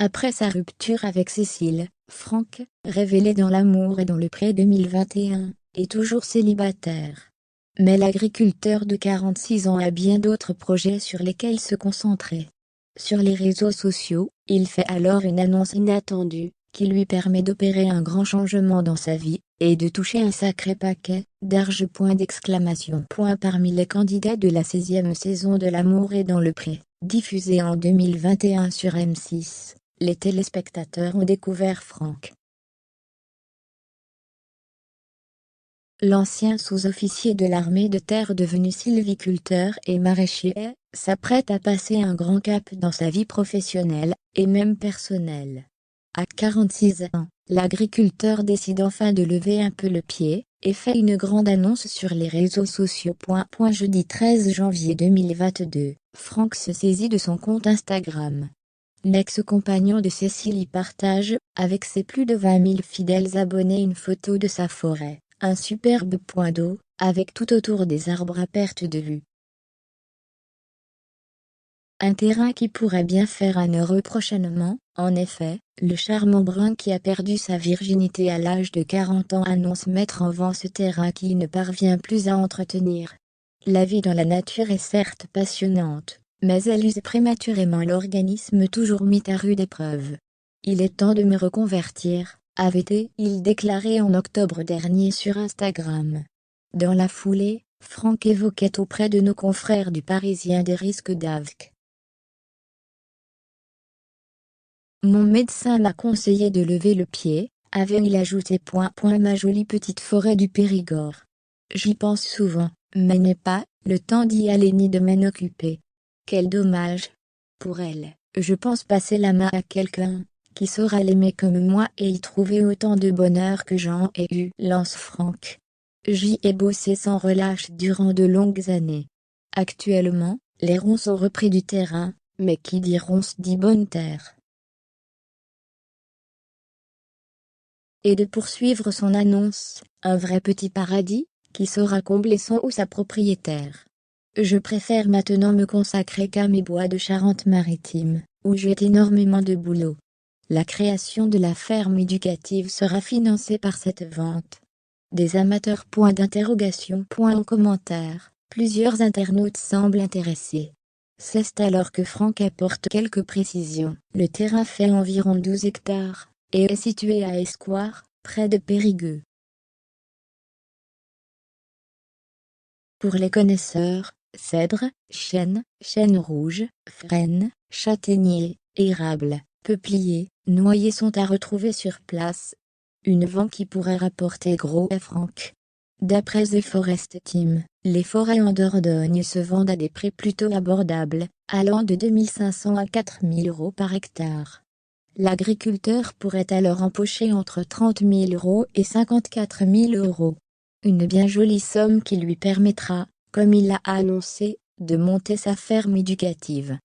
Après sa rupture avec Cécile, Franck, révélé dans L'amour et dans le pré 2021, est toujours célibataire. Mais l'agriculteur de 46 ans a bien d'autres projets sur lesquels se concentrer. Sur les réseaux sociaux, il fait alors une annonce inattendue, qui lui permet d'opérer un grand changement dans sa vie, et de toucher un sacré paquet d'argent. Parmi les candidats de la 16e saison de L'amour et dans le pré, diffusée en 2021 sur M6, les téléspectateurs ont découvert Franck. L'ancien sous-officier de l'armée de terre devenu sylviculteur et maraîcher s'apprête à passer un grand cap dans sa vie professionnelle, et même personnelle. À 46 ans, l'agriculteur décide enfin de lever un peu le pied, et fait une grande annonce sur les réseaux sociaux. Jeudi 13 janvier 2022, Franck se saisit de son compte Instagram. L'ex-compagnon de Cécile y partage, avec ses plus de 20 000 fidèles abonnés, une photo de sa forêt, un superbe point d'eau, avec tout autour des arbres à perte de vue. Un terrain qui pourrait bien faire un heureux prochainement. En effet, le charmant brun qui a perdu sa virginité à l'âge de 40 ans annonce mettre en vente ce terrain qu'il ne parvient plus à entretenir. La vie dans la nature est certes passionnante, mais elle use prématurément l'organisme toujours mis à rude épreuve. Il est temps de me reconvertir, avait-il déclaré en octobre dernier sur Instagram. Dans la foulée, Franck évoquait auprès de nos confrères du Parisien des risques d'AVC. Mon médecin m'a conseillé de lever le pied, avait-il ajouté. Ma jolie petite forêt du Périgord. J'y pense souvent, mais n'ai pas le temps d'y aller ni de m'en occuper. Quel dommage. Pour elle, je pense passer la main à quelqu'un qui saura l'aimer comme moi et y trouver autant de bonheur que j'en ai eu. Lance Franck. J'y ai bossé sans relâche durant de longues années. Actuellement, les ronces ont repris du terrain, mais qui dit ronces dit bonne terre. Et de poursuivre son annonce, un vrai petit paradis, qui saura combler son ou sa propriétaire. Je préfère maintenant me consacrer qu'à mes bois de Charente-Maritime, où j'ai énormément de boulot. La création de la ferme éducative sera financée par cette vente. Des amateurs. En commentaire, plusieurs internautes semblent intéressés. C'est alors que Franck apporte quelques précisions. Le terrain fait environ 12 hectares, et est situé à Escoir, près de Périgueux. Pour les connaisseurs, cèdre, chêne, chêne rouge, frêne, châtaignier, érable, peuplier, noyer sont à retrouver sur place. Une vente qui pourrait rapporter gros à Franck. D'après The Forest Team, les forêts en Dordogne se vendent à des prix plutôt abordables, allant de 2 500 à 4 000 euros par hectare. L'agriculteur pourrait alors empocher entre 30 000 euros et 54 000 euros. Une bien jolie somme qui lui permettra, comme il l'a annoncé, de monter sa ferme éducative.